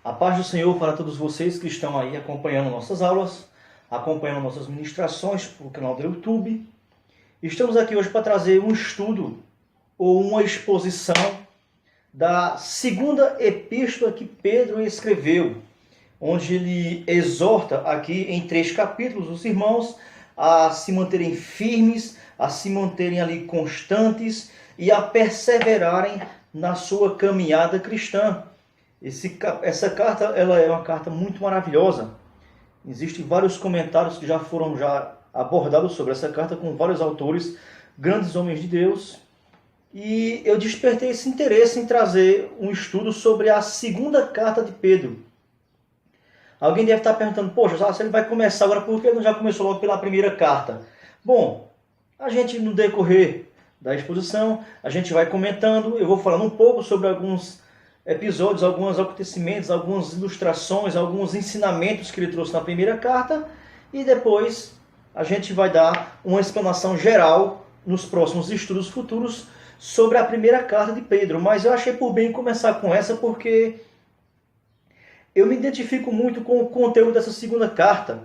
A paz do Senhor para todos vocês que estão aí acompanhando nossas aulas, acompanhando nossas ministrações pelo canal do YouTube. Estamos aqui hoje para trazer um estudo ou uma exposição da segunda epístola que Pedro escreveu, onde ele exorta aqui em 3 capítulos os irmãos a se manterem firmes, a se manterem ali constantes e a perseverarem na sua caminhada cristã. Essa carta ela é uma carta muito maravilhosa. Existem vários comentários que já foram abordados sobre essa carta com vários autores, grandes homens de Deus. E eu despertei esse interesse em trazer um estudo sobre a segunda carta de Pedro. Alguém deve estar perguntando, poxa, se ele vai começar agora, por que ele não já começou logo pela primeira carta? Bom, a gente no decorrer da exposição, a gente vai comentando, eu vou falando um pouco sobre alguns episódios, alguns acontecimentos, algumas ilustrações, alguns ensinamentos que ele trouxe na primeira carta, e depois a gente vai dar uma explanação geral nos próximos estudos futuros sobre a primeira carta de Pedro. Mas eu achei por bem começar com essa porque eu me identifico muito com o conteúdo dessa segunda carta.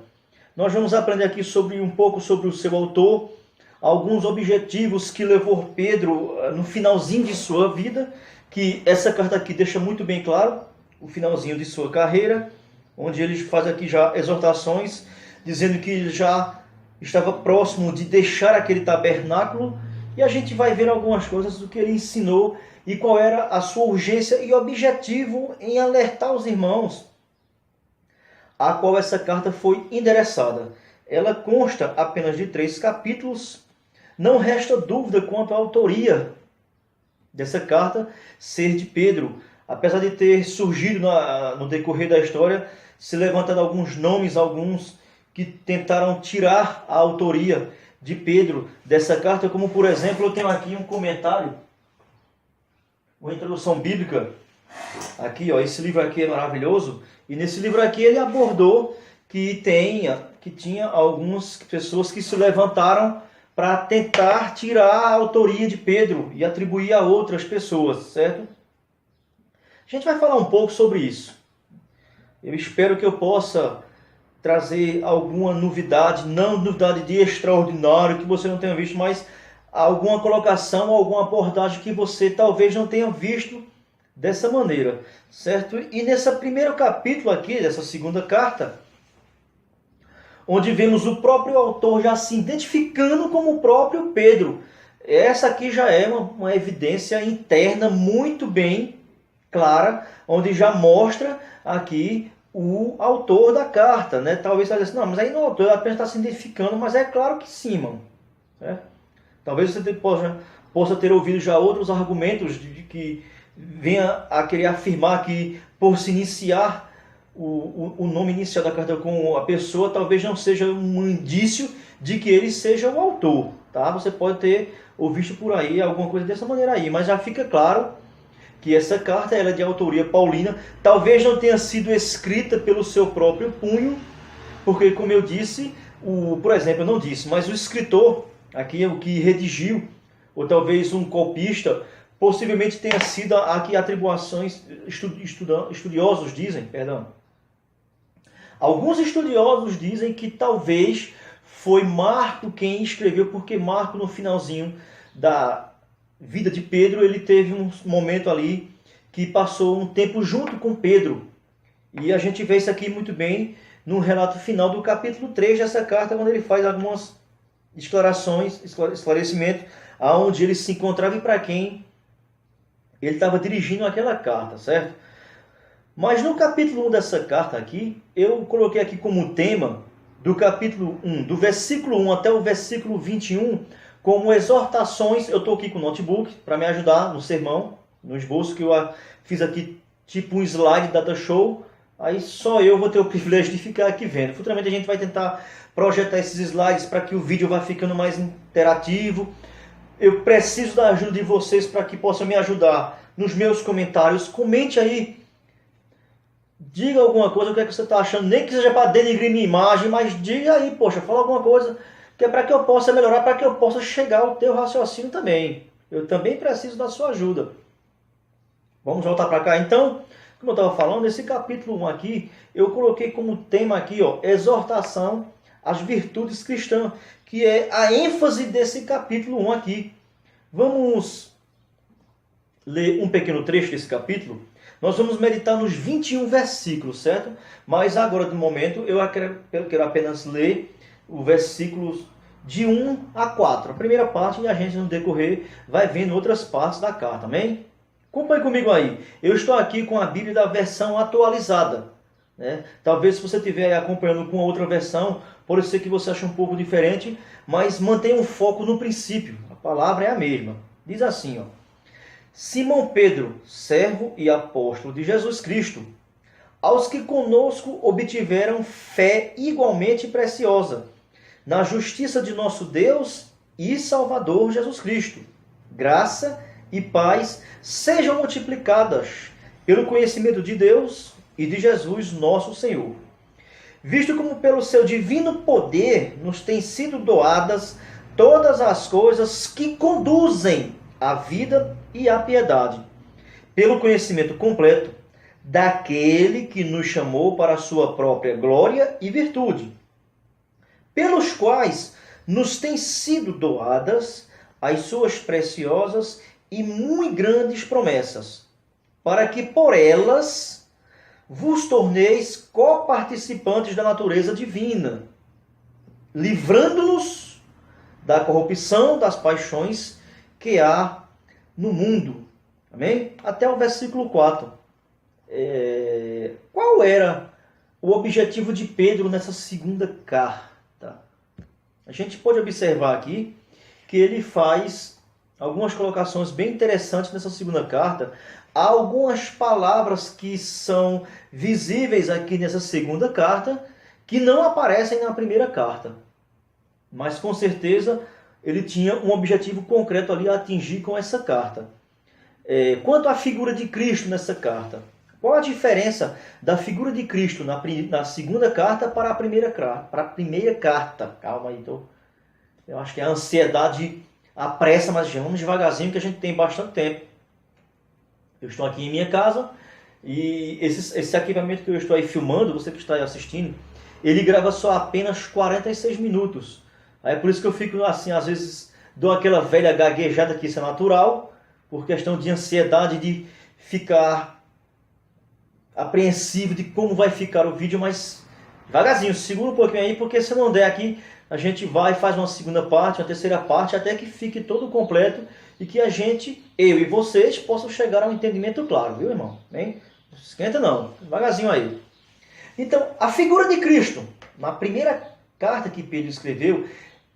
Nós vamos aprender aqui um pouco sobre o seu autor, alguns objetivos que levou Pedro no finalzinho de sua vida, que essa carta aqui deixa muito bem claro, o finalzinho de sua carreira, onde ele faz aqui já exortações, dizendo que ele já estava próximo de deixar aquele tabernáculo, e a gente vai ver algumas coisas do que ele ensinou e qual era a sua urgência e objetivo em alertar os irmãos, a qual essa carta foi endereçada. Ela consta apenas de 3 capítulos, não resta dúvida quanto à autoria dessa carta ser de Pedro. Apesar de ter surgido no decorrer da história, se levantando alguns nomes, alguns que tentaram tirar a autoria de Pedro dessa carta, como por exemplo, eu tenho aqui um comentário, uma introdução bíblica, aqui, ó, esse livro aqui é maravilhoso, e nesse livro aqui ele abordou que tinha algumas pessoas que se levantaram para tentar tirar a autoria de Pedro e atribuir a outras pessoas, certo? A gente vai falar um pouco sobre isso. Eu espero que eu possa trazer alguma novidade, não novidade de extraordinário que você não tenha visto, mas alguma colocação, alguma abordagem que você talvez não tenha visto dessa maneira, certo? E nesse primeiro capítulo aqui, dessa segunda carta, onde vemos o próprio autor já se identificando como o próprio Pedro. Essa aqui já é uma evidência interna muito bem clara, onde já mostra aqui o autor da carta, né? Talvez você diga assim, não, mas aí no autor apenas está se identificando, mas é claro que sim, mano. Certo? Talvez você possa ter ouvido já outros argumentos de que venha a querer afirmar que por se iniciar o nome inicial da carta com a pessoa talvez não seja um indício de que ele seja o autor, tá? Você pode ter ouvido por aí alguma coisa dessa maneira aí, mas já fica claro que essa carta ela é de autoria paulina, talvez não tenha sido escrita pelo seu próprio punho, porque como eu disse, por exemplo, eu não disse, mas o escritor aqui, o que redigiu, ou talvez um copista, possivelmente tenha sido aqui atribuições, estudiosos dizem, alguns estudiosos dizem que talvez foi Marco quem escreveu, porque Marco no finalzinho da vida de Pedro, ele teve um momento ali que passou um tempo junto com Pedro. E a gente vê isso aqui muito bem no relato final do capítulo 3 dessa carta, quando ele faz algumas esclarecimentos, aonde ele se encontrava e para quem ele estava dirigindo aquela carta, certo? Mas no capítulo 1 dessa carta aqui, eu coloquei aqui como tema do capítulo 1, do versículo 1 até o versículo 21, como exortações. Eu estou aqui com o notebook para me ajudar no sermão, no esboço que eu fiz aqui, tipo um slide data show. Aí só eu vou ter o privilégio de ficar aqui vendo. Futuramente a gente vai tentar projetar esses slides para que o vídeo vá ficando mais interativo. Eu preciso da ajuda de vocês para que possam me ajudar nos meus comentários. Comente aí. Diga alguma coisa, o que é que você está achando. Nem que seja para denigrir minha imagem, mas diga aí, poxa, fala alguma coisa que é para que eu possa melhorar, para que eu possa chegar ao teu raciocínio também. Eu também preciso da sua ajuda. Vamos voltar para cá então. Como eu estava falando, esse capítulo 1 aqui, eu coloquei como tema aqui, ó, exortação às virtudes cristãs, que é a ênfase desse capítulo 1 aqui. Vamos ler um pequeno trecho desse capítulo. Nós vamos meditar nos 21 versículos, certo? Mas agora, no momento, eu quero apenas ler os versículos de 1 a 4. A primeira parte, e a gente, no decorrer, vai vendo outras partes da carta, amém? Acompanhe comigo aí. Eu estou aqui com a Bíblia da versão atualizada, né? Talvez se você estiver acompanhando com outra versão, pode ser que você ache um pouco diferente, mas mantenha um foco no princípio. A palavra é a mesma. Diz assim, ó. Simão Pedro, servo e apóstolo de Jesus Cristo, aos que conosco obtiveram fé igualmente preciosa, na justiça de nosso Deus e Salvador Jesus Cristo. Graça e paz sejam multiplicadas pelo conhecimento de Deus e de Jesus nosso Senhor. Visto como pelo seu divino poder nos têm sido doadas todas as coisas que conduzem à vida e à piedade, pelo conhecimento completo daquele que nos chamou para a sua própria glória e virtude, pelos quais nos têm sido doadas as suas preciosas e muito grandes promessas, para que por elas vos torneis coparticipantes da natureza divina, livrando-nos da corrupção das paixões que há no mundo. Amém? Até o versículo 4. Qual era o objetivo de Pedro nessa segunda carta? A gente pode observar aqui que ele faz algumas colocações bem interessantes nessa segunda carta. Há algumas palavras que são visíveis aqui nessa segunda carta que não aparecem na primeira carta. Mas com certeza ele tinha um objetivo concreto ali a atingir com essa carta. Quanto à figura de Cristo nessa carta, qual a diferença da figura de Cristo na segunda carta para a primeira carta? Calma aí, eu acho que a ansiedade apressa, mas vamos devagarzinho que a gente tem bastante tempo. Eu estou aqui em minha casa e esse equipamento que eu estou aí filmando, você que está aí assistindo, ele grava só apenas 46 minutos. Aí é por isso que eu fico assim, às vezes dou aquela velha gaguejada que isso é natural, por questão de ansiedade de ficar apreensivo de como vai ficar o vídeo, mas devagarzinho, segura um pouquinho aí, porque se não der aqui, a gente vai e faz uma segunda parte, uma terceira parte, até que fique todo completo e que a gente, eu e vocês, possam chegar a um entendimento claro, viu, irmão? Não esquenta não, devagarzinho aí. Então, a figura de Cristo, na primeira carta que Pedro escreveu,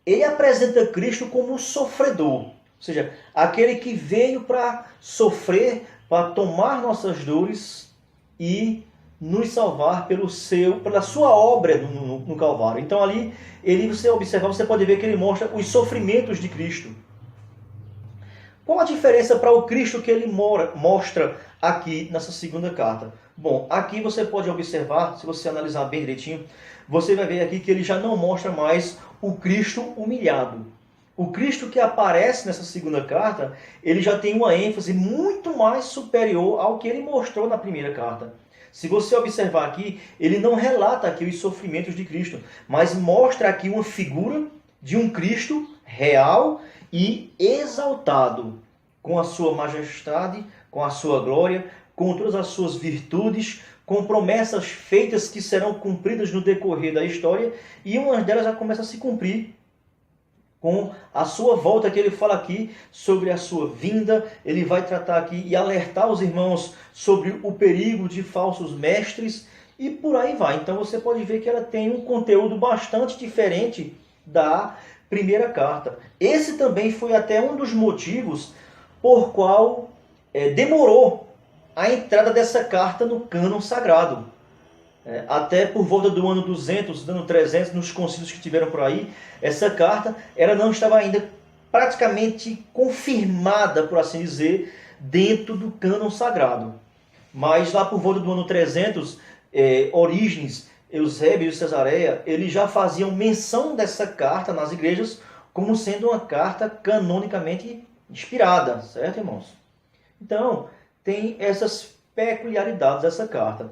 ele apresenta Cristo como um sofredor, ou seja, aquele que veio para sofrer, para tomar nossas dores e nos salvar pela sua obra no Calvário. Então ali, você observar, você pode ver que ele mostra os sofrimentos de Cristo. Qual a diferença para o Cristo que ele mostra aqui nessa segunda carta? Bom, aqui você pode observar, se você analisar bem direitinho, você vai ver aqui que ele já não mostra mais o Cristo humilhado. O Cristo que aparece nessa segunda carta, ele já tem uma ênfase muito mais superior ao que ele mostrou na primeira carta. Se você observar aqui, ele não relata aqui os sofrimentos de Cristo, mas mostra aqui uma figura de um Cristo real e exaltado, com a sua majestade, com a sua glória, com todas as suas virtudes, com promessas feitas que serão cumpridas no decorrer da história, e uma delas já começa a se cumprir com a sua volta, que ele fala aqui sobre a sua vinda. Ele vai tratar aqui e alertar os irmãos sobre o perigo de falsos mestres e por aí vai. Então você pode ver que ela tem um conteúdo bastante diferente da primeira carta. Esse também foi até um dos motivos por qual demorou a entrada dessa carta no cânon sagrado. Até por volta do ano 200, do ano 300, nos concílios que tiveram por aí, essa carta ela não estava ainda praticamente confirmada, por assim dizer, dentro do cânon sagrado. Mas lá por volta do ano 300, Orígenes, Eusébio e Cesareia, eles já faziam menção dessa carta nas igrejas como sendo uma carta canonicamente inspirada, certo, irmãos? Então, tem essas peculiaridades dessa carta.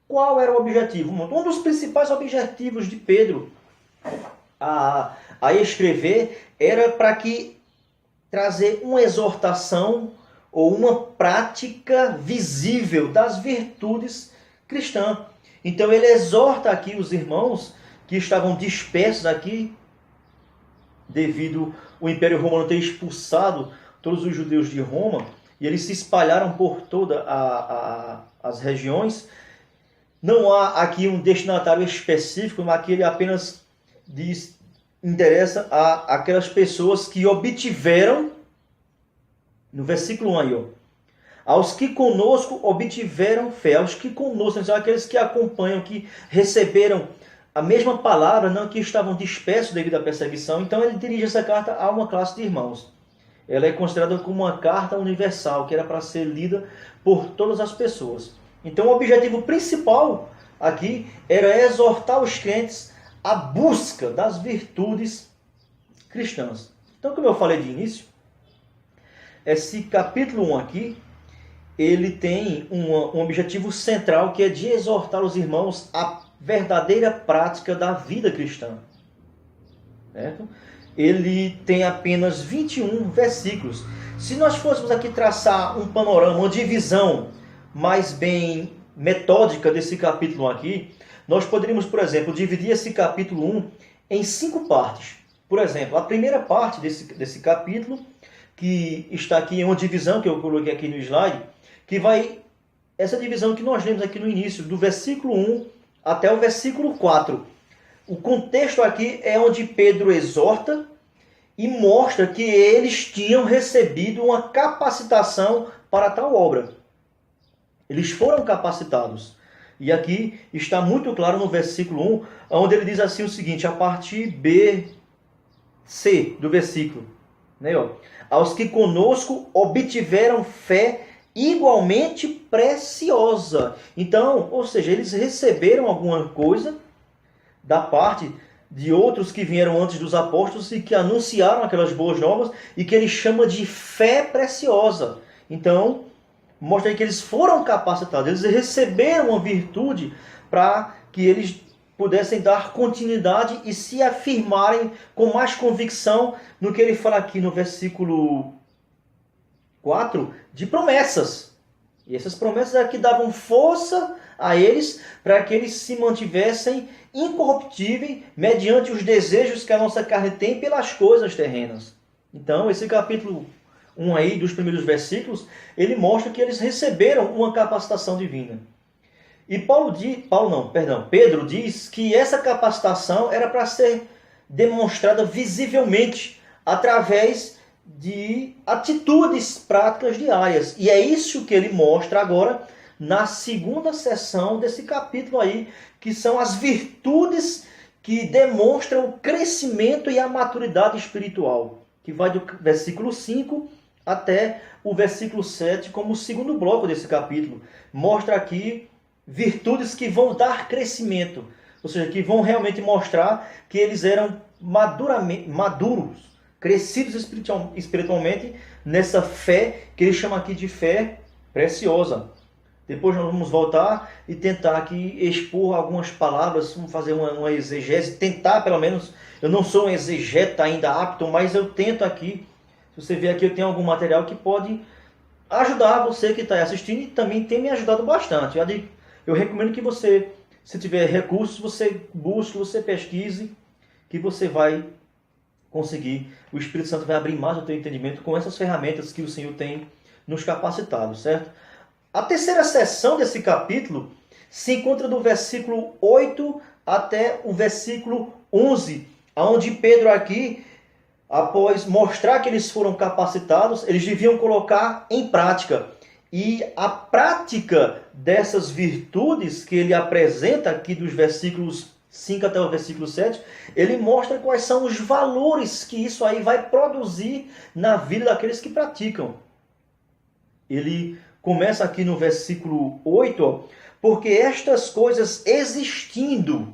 Qual era o objetivo? Um dos principais objetivos de Pedro a escrever era para que trazer uma exortação ou uma prática visível das virtudes cristãs. Então ele exorta aqui os irmãos que estavam dispersos aqui devido ao Império Romano ter expulsado todos os judeus de Roma, e eles se espalharam por todas as regiões. Não há aqui um destinatário específico, mas aqui ele apenas interessa a aquelas pessoas que obtiveram, no versículo 1 aí, aos que conosco obtiveram fé, aos que conosco, são aqueles que acompanham, que receberam a mesma palavra, não que estavam dispersos devido à perseguição. Então ele dirige essa carta a uma classe de irmãos. Ela é considerada como uma carta universal, que era para ser lida por todas as pessoas. Então o objetivo principal aqui era exortar os crentes à busca das virtudes cristãs. Então, como eu falei de início, esse capítulo 1 aqui, ele tem um objetivo central, que é de exortar os irmãos à verdadeira prática da vida cristã. Certo? Ele tem apenas 21 versículos. Se nós fôssemos aqui traçar um panorama, uma divisão mais bem metódica desse capítulo 1 aqui, nós poderíamos, por exemplo, dividir esse capítulo 1 em 5 partes. Por exemplo, a primeira parte desse capítulo, que está aqui em uma divisão que eu coloquei aqui no slide, que vai, essa divisão que nós lemos aqui no início, do versículo 1 até o versículo 4. O contexto aqui é onde Pedro exorta e mostra que eles tinham recebido uma capacitação para tal obra. Eles foram capacitados. E aqui está muito claro no versículo 1, onde ele diz assim o seguinte, a partir B, C do versículo. Né, ó? Aos que conosco obtiveram fé igualmente preciosa. Então, ou seja, eles receberam alguma coisa da parte de outros que vieram antes dos apóstolos e que anunciaram aquelas boas novas e que ele chama de fé preciosa. Então, mostra aí que eles foram capacitados, eles receberam uma virtude para que eles pudessem dar continuidade e se afirmarem com mais convicção no que ele fala aqui no versículo 4, de promessas. E essas promessas aqui davam força a eles para que eles se mantivessem incorruptíveis mediante os desejos que a nossa carne tem pelas coisas terrenas. Então, esse capítulo 1 aí, dos primeiros versículos, ele mostra que eles receberam uma capacitação divina. E Pedro diz que essa capacitação era para ser demonstrada visivelmente através de atitudes práticas diárias. E é isso que ele mostra agora na segunda seção desse capítulo aí, que são as virtudes que demonstram o crescimento e a maturidade espiritual, que vai do versículo 5 até o versículo 7, como o segundo bloco desse capítulo. Mostra aqui virtudes que vão dar crescimento, ou seja, que vão realmente mostrar que eles eram maduros, crescidos espiritualmente nessa fé, que ele chama aqui de fé preciosa. Depois nós vamos voltar e tentar aqui expor algumas palavras, vamos fazer uma exegese, tentar pelo menos, eu não sou um exegeta ainda apto, mas eu tento aqui, se você ver aqui eu tenho algum material que pode ajudar você que está assistindo e também tem me ajudado bastante. Eu recomendo que você, se tiver recursos, você busque, você pesquise, que você vai conseguir. O Espírito Santo vai abrir mais o teu entendimento com essas ferramentas que o Senhor tem nos capacitado, certo? A terceira seção desse capítulo se encontra do versículo 8 até o versículo 11, onde Pedro aqui, após mostrar que eles foram capacitados, eles deviam colocar em prática. E a prática dessas virtudes que ele apresenta aqui dos versículos 5 até o versículo 7, ele mostra quais são os valores que isso aí vai produzir na vida daqueles que praticam. Ele começa aqui no versículo 8, porque estas coisas existindo,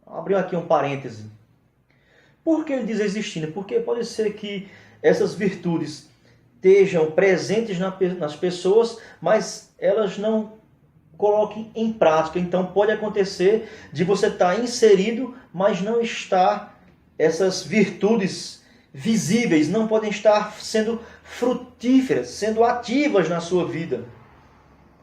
abriu aqui um parêntese. Por que ele diz existindo? Porque pode ser que essas virtudes estejam presentes nas pessoas, mas elas não coloquem em prática. Então pode acontecer de você estar inserido, mas não estar, essas virtudes visíveis não podem estar sendo frutíferas, sendo ativas na sua vida.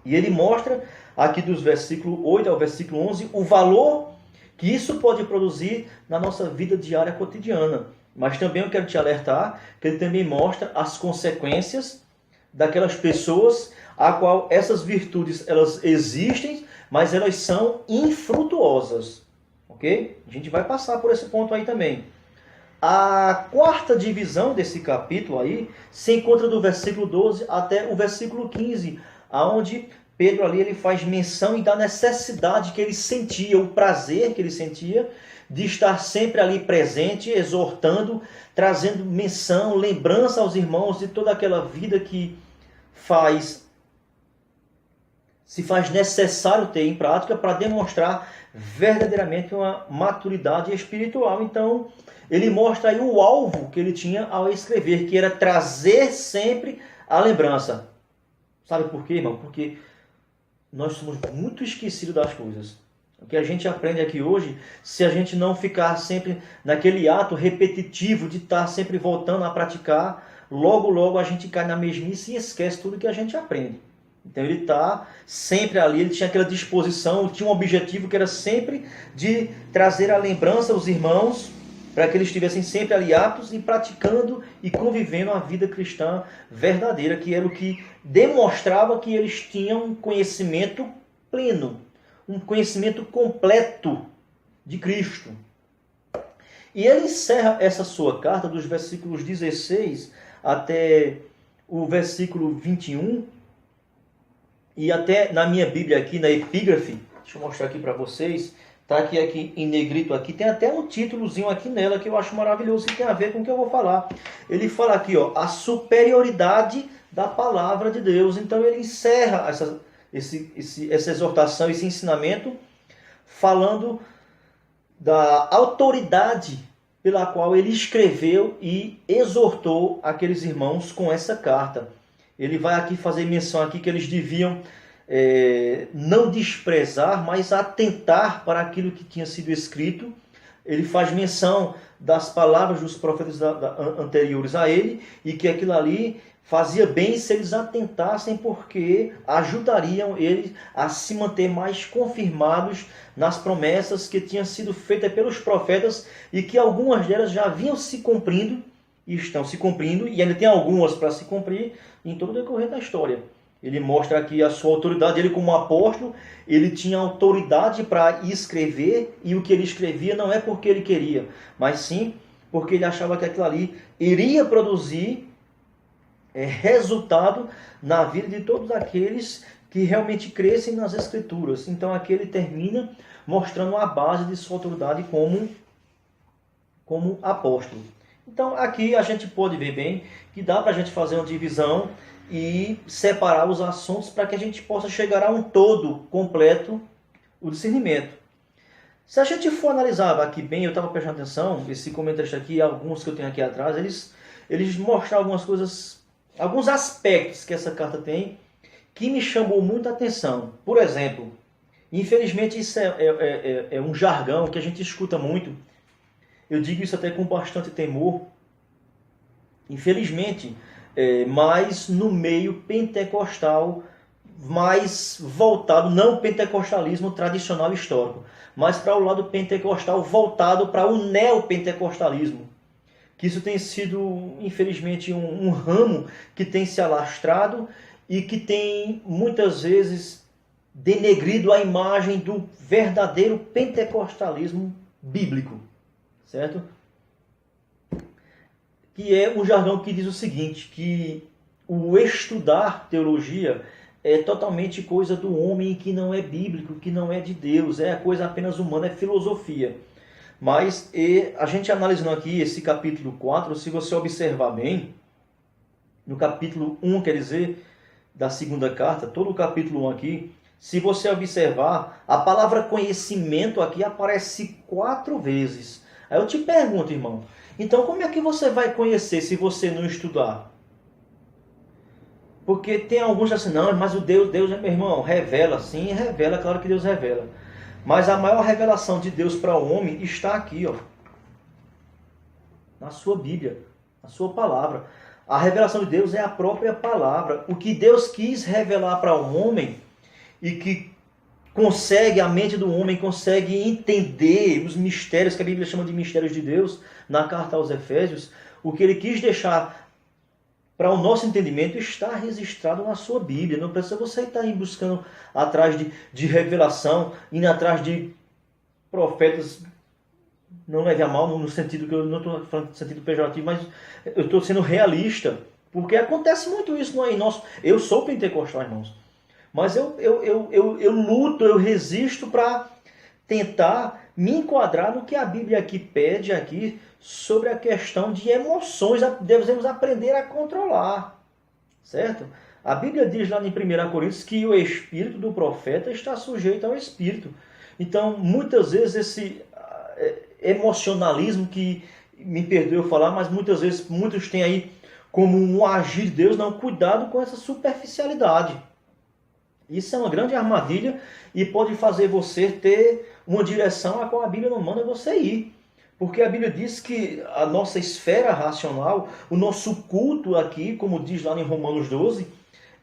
E ele mostra aqui dos versículos 8 ao versículo 11 o valor que isso pode produzir na nossa vida diária cotidiana. Mas também eu quero te alertar que ele também mostra as consequências daquelas pessoas a qual essas virtudes elas existem, mas elas são infrutuosas. Ok? A gente vai passar por esse ponto aí também. A quarta divisão desse capítulo aí se encontra do versículo 12 até o versículo 15, aonde Pedro ali ele faz menção e da necessidade que ele sentia, o prazer que ele sentia de estar sempre ali presente, exortando, trazendo menção, lembrança aos irmãos de toda aquela vida que se faz necessário ter em prática para demonstrar verdadeiramente uma maturidade espiritual. Então, ele mostra aí o alvo que ele tinha ao escrever, que era trazer sempre a lembrança. Sabe por quê, irmão? Porque nós somos muito esquecidos das coisas. O que a gente aprende aqui hoje, se a gente não ficar sempre naquele ato repetitivo de estar sempre voltando a praticar, logo a gente cai na mesmice e esquece tudo que a gente aprende. Então ele está sempre ali, ele tinha aquela disposição, tinha um objetivo que era sempre de trazer a lembrança aos irmãos, para que eles estivessem sempre ali aptos e praticando e convivendo a vida cristã verdadeira, que era o que demonstrava que eles tinham um conhecimento pleno, um conhecimento completo de Cristo. E ele encerra essa sua carta dos versículos 16 até o versículo 21, e até na minha Bíblia aqui, na epígrafe, deixa eu mostrar aqui para vocês, está aqui em negrito, aqui tem até um títulozinho aqui nela que eu acho maravilhoso e tem a ver com o que eu vou falar. Ele fala aqui, ó, a superioridade da palavra de Deus. Então ele encerra essa exortação, esse ensinamento, falando da autoridade pela qual ele escreveu e exortou aqueles irmãos com essa carta. Ele vai aqui fazer menção aqui que eles deviam não desprezar, mas atentar para aquilo que tinha sido escrito. Ele faz menção das palavras dos profetas anteriores a ele, e que aquilo ali fazia bem se eles atentassem, porque ajudariam eles a se manter mais confirmados nas promessas que tinham sido feitas pelos profetas, e que algumas delas já vinham se cumprindo, e estão se cumprindo, e ainda tem algumas para se cumprir em todo o decorrer da história. Ele mostra aqui a sua autoridade. Ele, como apóstolo, ele tinha autoridade para escrever, e o que ele escrevia não é porque ele queria, mas sim porque ele achava que aquilo ali iria produzir resultado na vida de todos aqueles que realmente crescem nas Escrituras. Então aqui ele termina mostrando a base de sua autoridade como apóstolo. Então aqui a gente pode ver bem que dá para a gente fazer uma divisão e separar os assuntos para que a gente possa chegar a um todo completo, o discernimento. Se a gente for analisar aqui bem, eu estava prestando atenção, esse comentário aqui, alguns que eu tenho aqui atrás, eles mostram algumas coisas, alguns aspectos que essa carta tem que me chamou muita atenção. Por exemplo, infelizmente isso é um jargão que a gente escuta muito. Eu digo isso até com bastante temor. Infelizmente, mas no meio pentecostal, mais voltado, não o pentecostalismo tradicional histórico, mas para o lado pentecostal voltado para o neopentecostalismo. Que isso tem sido, infelizmente, um ramo que tem se alastrado e que tem, muitas vezes, denegrido a imagem do verdadeiro pentecostalismo bíblico, certo? Que é um jargão que diz o seguinte, que o estudar teologia é totalmente coisa do homem, que não é bíblico, que não é de Deus, é coisa apenas humana, é filosofia. Mas a gente analisando aqui esse capítulo 4, se você observar bem, no capítulo 1, quer dizer, da segunda carta, todo o capítulo 1 aqui, se você observar, a palavra conhecimento aqui aparece 4 vezes. Aí eu te pergunto, irmão, então como é que você vai conhecer se você não estudar? Porque tem alguns assim, não, mas o Deus, meu irmão, revela, sim, revela, claro que Deus revela. Mas a maior revelação de Deus para o homem está aqui, ó, na sua Bíblia, na sua palavra. A revelação de Deus é a própria palavra. O que Deus quis revelar para o homem e que consegue, a mente do homem consegue entender os mistérios que a Bíblia chama de mistérios de Deus, na carta aos Efésios, o que ele quis deixar para o nosso entendimento está registrado na sua Bíblia. Não precisa você estar aí buscando atrás de revelação, indo atrás de profetas. Não leve a mal no sentido que eu não estou falando no sentido pejorativo, mas eu estou sendo realista. Porque acontece muito isso no nosso. Eu sou pentecostal, irmãos. Mas eu luto, eu resisto para tentar me enquadrar no que a Bíblia aqui pede aqui sobre a questão de emoções. Devemos aprender a controlar, certo? A Bíblia diz lá em 1 Coríntios que o espírito do profeta está sujeito ao espírito. Então, muitas vezes esse emocionalismo, que me perdoe eu falar, mas muitas vezes muitos têm aí como um agir de Deus. Não, cuidado com essa superficialidade. Isso é uma grande armadilha e pode fazer você ter uma direção a qual a Bíblia não manda você ir. Porque a Bíblia diz que a nossa esfera racional, o nosso culto aqui, como diz lá em Romanos 12,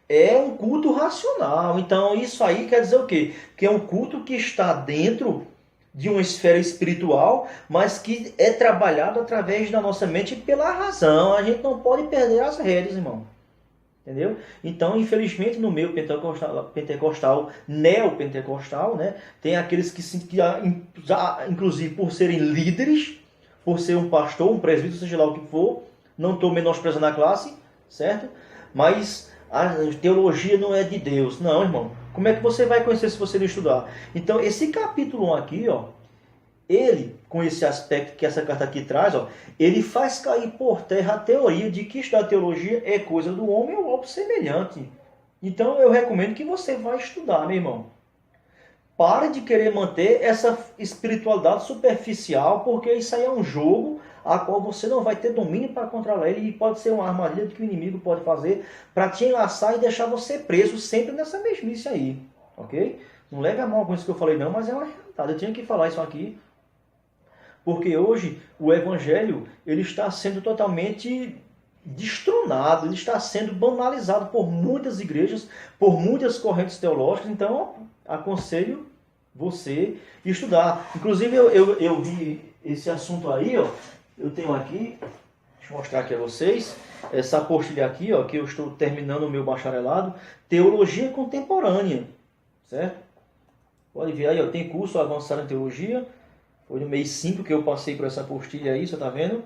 é um culto racional. Então isso aí quer dizer o quê? Que é um culto que está dentro de uma esfera espiritual, mas que é trabalhado através da nossa mente pela razão. A gente não pode perder as rédeas, irmão. Entendeu? Então, infelizmente, no meio pentecostal, neopentecostal, né, tem aqueles que, inclusive por serem líderes, por ser um pastor, um presbítero, seja lá o que for, não estou menosprezando a classe, certo? Mas a teologia não é de Deus. Não, irmão. Como é que você vai conhecer se você não estudar? Então, esse capítulo 1 aqui, ó, ele, com esse aspecto que essa carta aqui traz, ó, ele faz cair por terra a teoria de que estudar teologia é coisa do homem ou algo semelhante. Então eu recomendo que você vá estudar, meu irmão. Pare de querer manter essa espiritualidade superficial, porque isso aí é um jogo a qual você não vai ter domínio para controlar ele, e pode ser uma armadilha que o inimigo pode fazer para te enlaçar e deixar você preso sempre nessa mesmice aí, ok? Não leve a mal com isso que eu falei não, mas é uma realidade. Eu tinha que falar isso aqui, porque hoje o evangelho ele está sendo totalmente destronado, ele está sendo banalizado por muitas igrejas, por muitas correntes teológicas. Então, aconselho você estudar. Inclusive, eu vi esse assunto aí, ó. Eu tenho aqui, deixa eu mostrar aqui a vocês, essa apostila aqui, ó, que eu estou terminando o meu bacharelado, Teologia Contemporânea, certo? Pode ver aí, ó, tem curso avançado em Teologia. Foi no mês 5 que eu passei por essa apostila aí, você está vendo?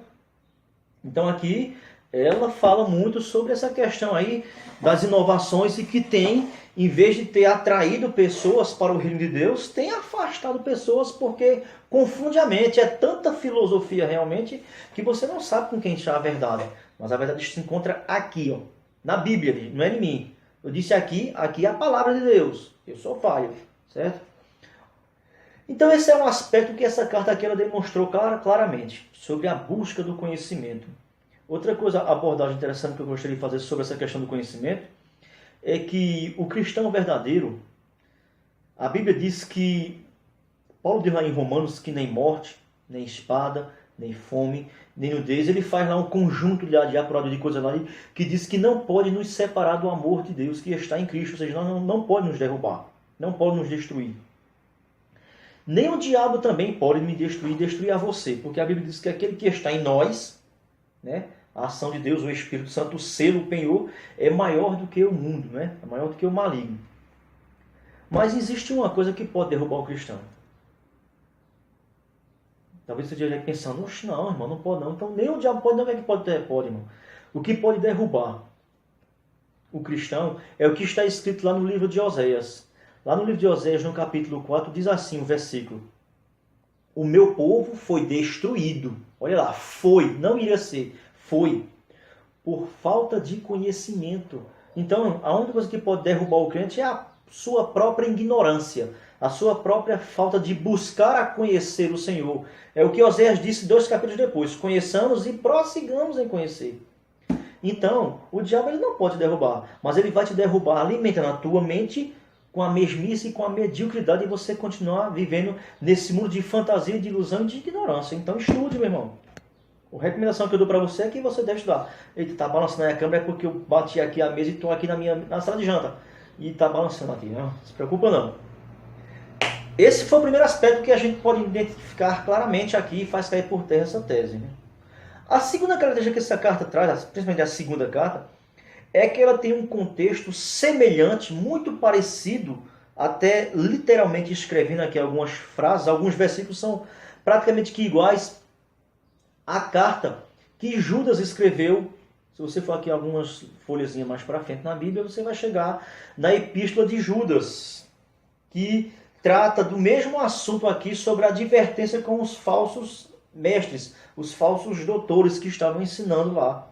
Então aqui ela fala muito sobre essa questão aí das inovações e que tem, em vez de ter atraído pessoas para o reino de Deus, tem afastado pessoas porque confunde a mente. É tanta filosofia realmente que você não sabe com quem está a verdade. Mas a verdade se encontra aqui, ó, na Bíblia, não é em mim. Eu disse aqui é a palavra de Deus. Eu sou falho, certo? Então esse é um aspecto que essa carta aqui ela demonstrou claramente, sobre a busca do conhecimento. Outra coisa, abordagem interessante que eu gostaria de fazer sobre essa questão do conhecimento, é que o cristão verdadeiro, a Bíblia diz que, Paulo diz lá em Romanos que nem morte, nem espada, nem fome, nem nudez, ele faz lá um conjunto de coisas lá que diz que não pode nos separar do amor de Deus que está em Cristo, ou seja, não pode nos derrubar, não pode nos destruir. Nem o diabo também pode me destruir a você, porque a Bíblia diz que aquele que está em nós, né, a ação de Deus, o Espírito Santo, o selo, o penhor, é maior do que o mundo, né? É maior do que o maligno. Mas existe uma coisa que pode derrubar o cristão. Talvez você esteja pensando, oxe, não, irmão, não pode não. Então nem o diabo pode, não é que pode, irmão. O que pode derrubar o cristão é o que está escrito lá no livro de Oséias. Lá no livro de Oséias, no capítulo 4, diz assim o versículo: o meu povo foi destruído. Olha lá, foi, não iria ser, foi, por falta de conhecimento. Então, a única coisa que pode derrubar o crente é a sua própria ignorância, a sua própria falta de buscar a conhecer o Senhor. É o que Oséias disse 2 capítulos depois: conheçamos e prossigamos em conhecer. Então, o diabo ele não pode derrubar, mas ele vai te derrubar alimentando a tua mente com a mesmice e com a mediocridade e você continuar vivendo nesse mundo de fantasia, de ilusão e de ignorância. Então estude, meu irmão. A recomendação que eu dou para você é que você deve estudar. Eita, tá balançando aí a câmera é porque eu bati aqui a mesa e estou aqui na sala de janta. E tá balançando aqui, não se preocupa não. Esse foi o primeiro aspecto que a gente pode identificar claramente aqui e faz cair por terra essa tese. Né? A segunda característica que essa carta traz, principalmente a segunda carta, é que ela tem um contexto semelhante, muito parecido, até literalmente escrevendo aqui algumas frases, alguns versículos são praticamente que iguais à carta que Judas escreveu. Se você for aqui algumas folhazinhas mais para frente na Bíblia, você vai chegar na Epístola de Judas, que trata do mesmo assunto aqui sobre a advertência com os falsos mestres, os falsos doutores que estavam ensinando lá.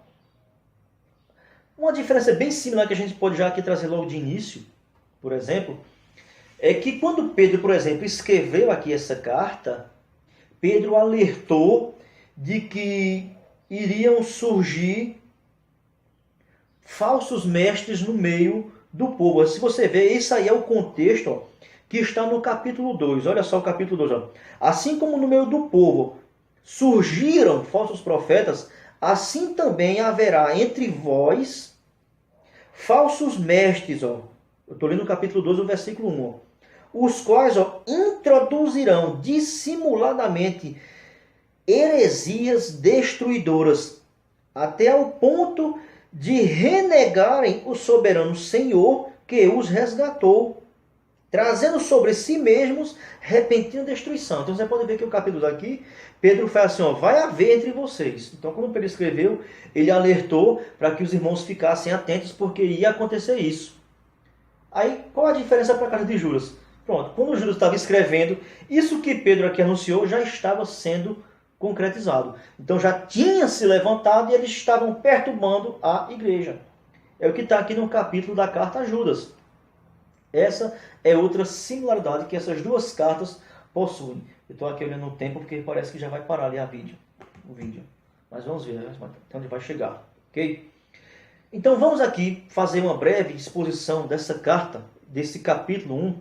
Uma diferença bem similar que a gente pode já aqui trazer logo de início, por exemplo, é que quando Pedro, por exemplo, escreveu aqui essa carta, Pedro alertou de que iriam surgir falsos mestres no meio do povo. Se você ver, isso aí é o contexto que está no capítulo 2. Olha só o capítulo 2. Ó. Assim como no meio do povo surgiram falsos profetas, assim também haverá entre vós falsos mestres. Ó. Eu estou lendo o capítulo 2, o versículo 1. Ó. Os quais introduzirão dissimuladamente heresias destruidoras, até ao ponto de renegarem o soberano Senhor que os resgatou, trazendo sobre si mesmos repentina destruição. Então você pode ver que o capítulo daqui, Pedro fala assim, ó, vai haver entre vocês. Então quando Pedro escreveu, ele alertou para que os irmãos ficassem atentos, porque ia acontecer isso. Aí, qual a diferença para a carta de Judas? Pronto, quando Judas estava escrevendo, isso que Pedro aqui anunciou já estava sendo concretizado. Então já tinha se levantado e eles estavam perturbando a igreja. É o que está aqui no capítulo da carta a Judas. Essa é outra similaridade que essas duas cartas possuem. Eu estou aqui olhando o tempo porque parece que já vai parar ali o vídeo. Mas vamos ver até onde vai chegar. Ok? Então vamos aqui fazer uma breve exposição dessa carta, desse capítulo 1.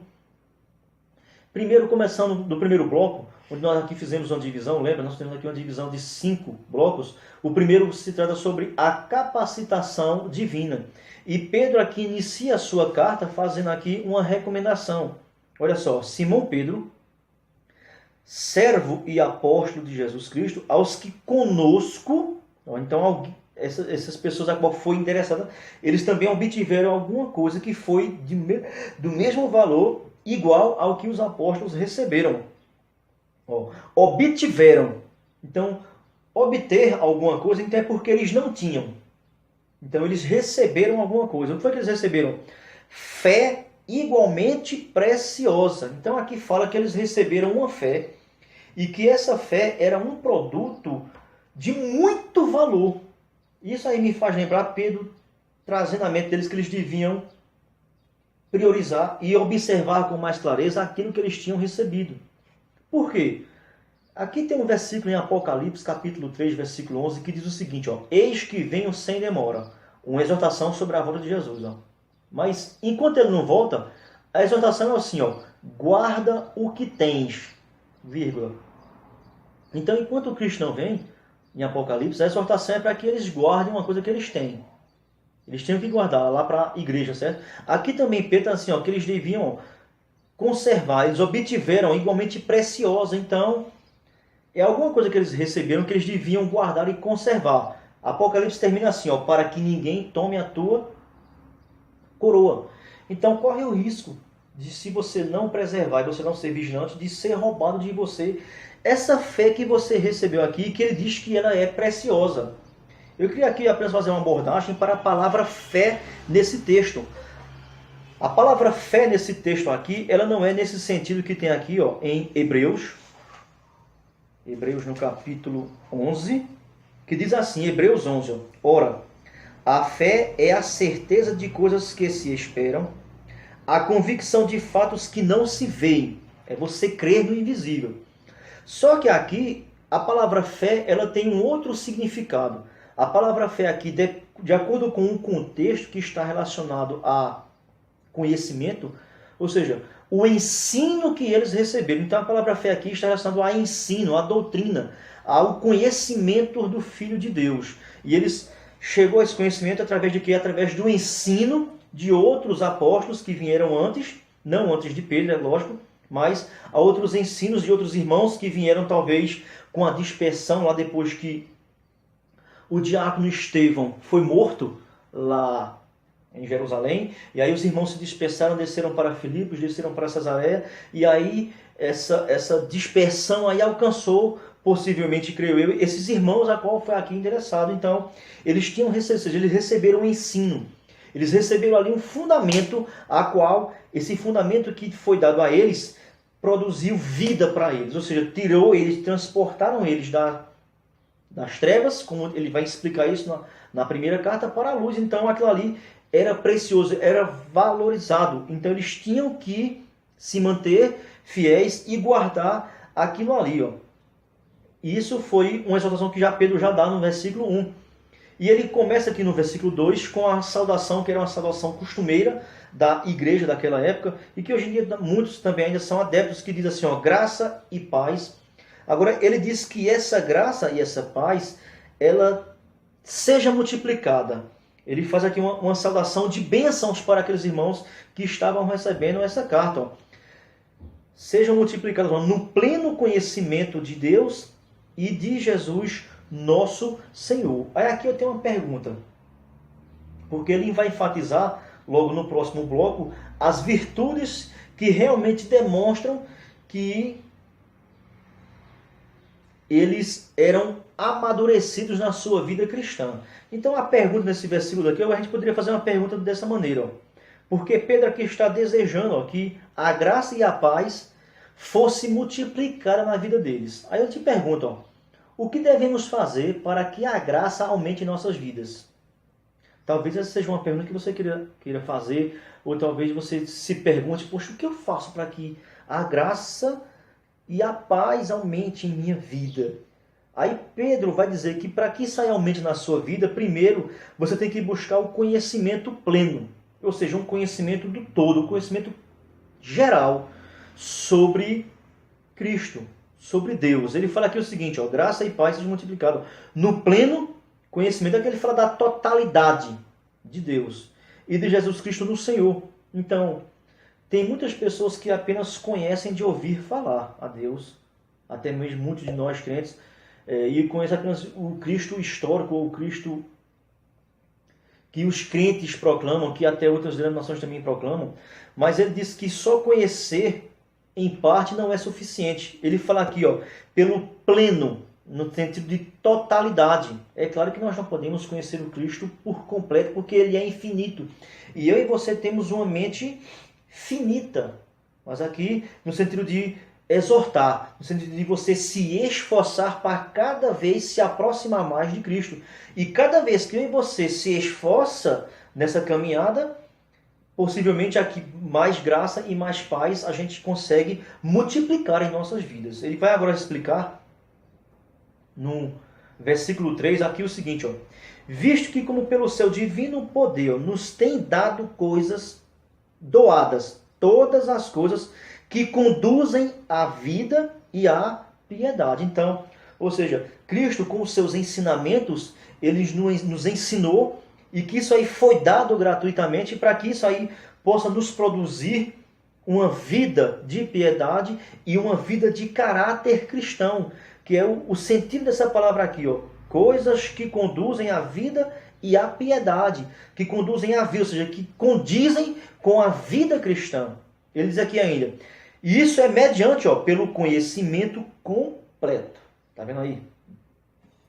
Primeiro, começando do primeiro bloco, onde nós aqui fizemos uma divisão, lembra? Nós temos aqui uma divisão de 5 blocos. O primeiro se trata sobre a capacitação divina. E Pedro aqui inicia a sua carta fazendo aqui uma recomendação. Olha só, Simão Pedro, servo e apóstolo de Jesus Cristo, aos que conosco, então essas pessoas a qual foi interessada, eles também obtiveram alguma coisa que foi do mesmo valor, igual ao que os apóstolos receberam. Obtiveram. Então, obter alguma coisa, então é porque eles não tinham. Então, eles receberam alguma coisa. O que foi que eles receberam? Fé igualmente preciosa. Então, aqui fala que eles receberam uma fé e que essa fé era um produto de muito valor. Isso aí me faz lembrar Pedro trazendo à mente deles que eles deviam priorizar e observar com mais clareza aquilo que eles tinham recebido. Por quê? Aqui tem um versículo em Apocalipse, capítulo 3, versículo 11, que diz o seguinte, ó, eis que venho sem demora. Uma exortação sobre a volta de Jesus. Ó. Mas, enquanto ele não volta, a exortação é assim, ó, guarda o que tens, vírgula. Então, enquanto o Cristo não vem, em Apocalipse, a exortação é para que eles guardem uma coisa que eles têm. Eles tinham que guardar lá para a igreja, certo? Aqui também Pedro assim, ó, que eles deviam conservar, eles obtiveram igualmente preciosa. Então, é alguma coisa que eles receberam que eles deviam guardar e conservar. Apocalipse termina assim, ó, para que ninguém tome a tua coroa. Então, corre o risco de, se você não preservar e você não ser vigilante, de ser roubado de você essa fé que você recebeu aqui, que ele diz que ela é preciosa. Eu queria aqui apenas fazer uma abordagem para a palavra fé nesse texto. A palavra fé nesse texto aqui, ela não é nesse sentido que tem aqui, ó, em Hebreus. Hebreus no capítulo 11, que diz assim, Hebreus 11, ó, ora, a fé é a certeza de coisas que se esperam, a convicção de fatos que não se veem. É você crer no invisível. Só que aqui, a palavra fé, ela tem um outro significado. A palavra fé aqui de acordo com um contexto que está relacionado a conhecimento, ou seja, o ensino que eles receberam. Então a palavra fé aqui está relacionada a ensino, a doutrina, ao conhecimento do Filho de Deus. E eles chegou a esse conhecimento através de quê? Através do ensino de outros apóstolos que vieram antes, não antes de Pedro, é lógico, mas a outros ensinos de outros irmãos que vieram talvez com a dispersão lá depois que o diácono Estevão foi morto lá em Jerusalém, e aí os irmãos se dispersaram, desceram para Filipos, desceram para Cesareia, e aí essa dispersão aí alcançou, possivelmente, creio eu, esses irmãos a qual foi aqui endereçado. Então, eles tinham recebido, eles receberam um ensino, eles receberam ali um fundamento, a qual esse fundamento que foi dado a eles produziu vida para eles, ou seja, tirou eles, transportaram eles das trevas, como ele vai explicar isso na primeira carta, para a luz. Então aquilo ali era precioso, era valorizado. Então eles tinham que se manter fiéis e guardar aquilo ali. Ó. Isso foi uma exortação que Pedro já dá no versículo 1. E ele começa aqui no versículo 2 com a saudação, que era uma saudação costumeira da igreja daquela época, e que hoje em dia muitos também ainda são adeptos, que diz assim, ó, graça e paz. Agora, ele diz que essa graça e essa paz, ela seja multiplicada. Ele faz aqui uma saudação de bênçãos para aqueles irmãos que estavam recebendo essa carta. Ó. Sejam multiplicadas no pleno conhecimento de Deus e de Jesus, nosso Senhor. Aí aqui eu tenho uma pergunta, porque ele vai enfatizar, logo no próximo bloco, as virtudes que realmente demonstram que eles eram amadurecidos na sua vida cristã. Então a pergunta nesse versículo aqui, a gente poderia fazer uma pergunta dessa maneira. Ó. Porque Pedro aqui está desejando ó, que a graça e a paz fosse multiplicada na vida deles. Aí eu te pergunto, ó, o que devemos fazer para que a graça aumente em nossas vidas? Talvez essa seja uma pergunta que você queira fazer, ou talvez você se pergunte, poxa, o que eu faço para que a graça e a paz aumente em minha vida? Aí Pedro vai dizer que para que isso aí aumente na sua vida, primeiro você tem que buscar o conhecimento pleno, ou seja, um conhecimento do todo, um conhecimento geral sobre Cristo, sobre Deus. Ele fala aqui o seguinte, ó, graça e paz sejam multiplicados no pleno conhecimento. Aqui ele fala da totalidade de Deus e de Jesus Cristo no Senhor. Então, tem muitas pessoas que apenas conhecem de ouvir falar a Deus, até mesmo muitos de nós crentes, e conhecem apenas o Cristo histórico, ou o Cristo que os crentes proclamam, que até outras denominações também proclamam, mas ele diz que só conhecer em parte não é suficiente. Ele fala aqui, ó, pelo pleno, no sentido de totalidade. É claro que nós não podemos conhecer o Cristo por completo, porque ele é infinito. E eu e você temos uma mente finita. Mas aqui, no sentido de exortar, no sentido de você se esforçar para cada vez se aproximar mais de Cristo. E cada vez que eu e você se esforça nessa caminhada, possivelmente aqui mais graça e mais paz a gente consegue multiplicar em nossas vidas. Ele vai agora explicar no versículo 3 aqui o seguinte, ó, visto que como pelo seu divino poder nos tem dado coisas doadas, todas as coisas que conduzem à vida e à piedade. Então, ou seja, Cristo com os seus ensinamentos, ele nos ensinou, e que isso aí foi dado gratuitamente para que isso aí possa nos produzir uma vida de piedade e uma vida de caráter cristão, que é o sentido dessa palavra aqui, ó, coisas que conduzem à vida e à piedade, que conduzem à vida, ou seja, que condizem com a vida cristã. Ele diz aqui ainda, e isso é mediante, ó, pelo conhecimento completo. Tá vendo aí?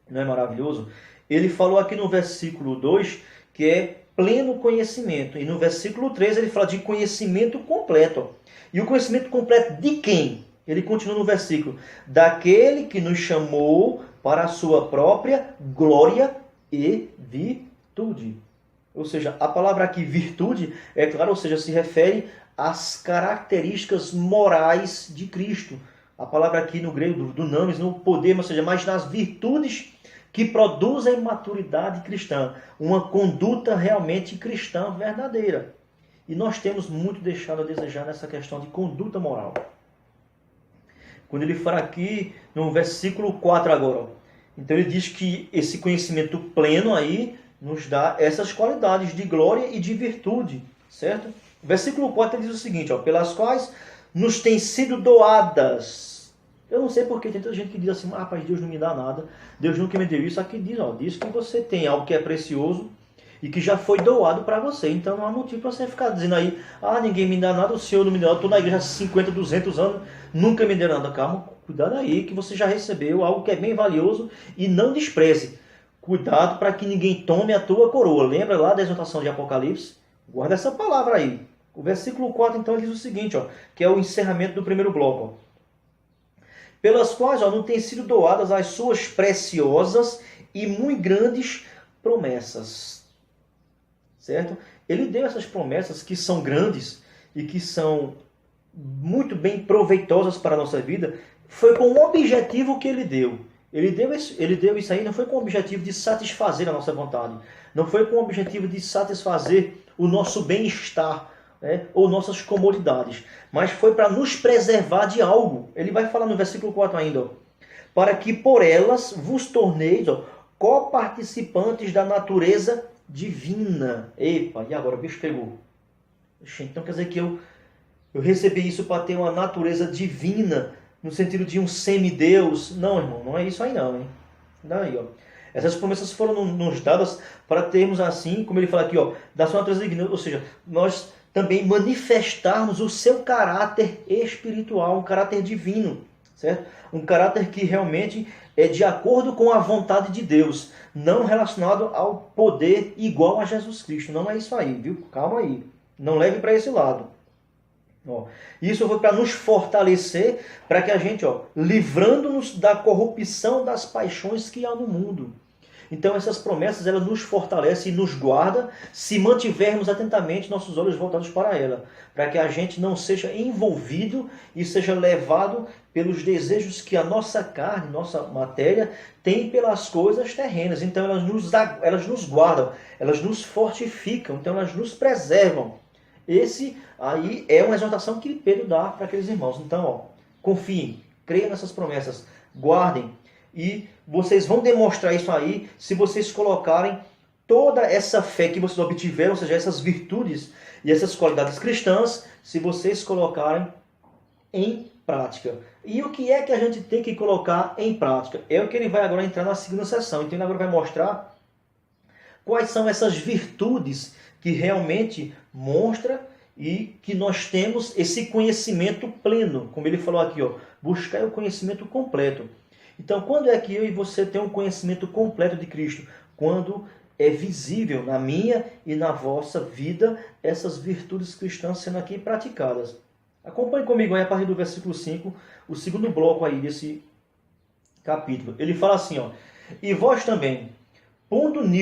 Não é maravilhoso? Ele falou aqui no versículo 2 que é pleno conhecimento. E no versículo 3 ele fala de conhecimento completo. Ó. E o conhecimento completo de quem? Ele continua no versículo. Daquele que nos chamou para a sua própria glória e virtude. Ou seja, a palavra aqui virtude, é claro, ou seja, se refere às características morais de Cristo. A palavra aqui no grego, do dunamis, no poder, ou seja, mas nas virtudes que produzem maturidade cristã, uma conduta realmente cristã verdadeira. E nós temos muito deixado a desejar nessa questão de conduta moral. Quando ele fala aqui no versículo 4 agora, ó, então ele diz que esse conhecimento pleno aí nos dá essas qualidades de glória e de virtude, certo? O versículo 4 ele diz o seguinte, ó, pelas quais nos têm sido doadas. Eu não sei porque tem tanta gente que diz assim, rapaz, Deus não me dá nada, Deus nunca me deu isso. Aqui diz, ó, diz que você tem algo que é precioso e que já foi doado para você. Então não há motivo para você ficar dizendo aí, ninguém me dá nada, o Senhor não me dá nada, eu estou na igreja há 50, 200 anos, nunca me deu nada. Calma, cuidado aí que você já recebeu algo que é bem valioso e não despreze. Cuidado para que ninguém tome a tua coroa. Lembra lá da exortação de Apocalipse? Guarda essa palavra aí. O versículo 4 então diz o seguinte, ó, que é o encerramento do primeiro bloco, ó. Pelas quais não têm sido doadas as suas preciosas e muito grandes promessas. Certo? Ele deu essas promessas que são grandes e que são muito bem proveitosas para a nossa vida. Foi com o objetivo que ele deu. Ele deu isso aí, não foi com o objetivo de satisfazer a nossa vontade. Não foi com o objetivo de satisfazer o nosso bem-estar, ou nossas comodidades, mas foi para nos preservar de algo. Ele vai falar no versículo 4 ainda, ó, para que por elas vos torneis coparticipantes da natureza divina. Epa, e agora o bicho pegou. Então quer dizer que eu recebi isso para ter uma natureza divina, no sentido de um semideus. Não, irmão, não é isso aí não, hein? Daí, ó. Essas promessas foram nos dadas para termos assim, como ele fala aqui, ó, da sua natureza divina, ou seja, nós também manifestarmos o seu caráter espiritual, um caráter divino, certo? Um caráter que realmente é de acordo com a vontade de Deus, não relacionado ao poder igual a Jesus Cristo. Não é isso aí, viu? Calma aí. Não leve para esse lado. Ó, isso foi para nos fortalecer, para que a gente, livrando-nos da corrupção das paixões que há no mundo. Então essas promessas, elas nos fortalecem e nos guardam se mantivermos atentamente nossos olhos voltados para ela, para que a gente não seja envolvido e seja levado pelos desejos que a nossa carne, nossa matéria, tem pelas coisas terrenas. Então elas nos guardam, elas nos fortificam, então elas nos preservam. Esse aí é uma exortação que Pedro dá para aqueles irmãos. Então, confiem, creiam nessas promessas, guardem. E vocês vão demonstrar isso aí se vocês colocarem toda essa fé que vocês obtiveram, ou seja, essas virtudes e essas qualidades cristãs, se vocês colocarem em prática. E o que é que a gente tem que colocar em prática? É o que ele vai agora entrar na segunda sessão. Então ele agora vai mostrar quais são essas virtudes que realmente mostra e que nós temos esse conhecimento pleno. Como ele falou aqui, buscar o conhecimento completo. Então, quando é que eu e você tem um conhecimento completo de Cristo? Quando é visível na minha e na vossa vida essas virtudes cristãs sendo aqui praticadas. Acompanhe comigo aí a partir do versículo 5, o segundo bloco aí desse capítulo. Ele fala assim, e vós também, pondo nisto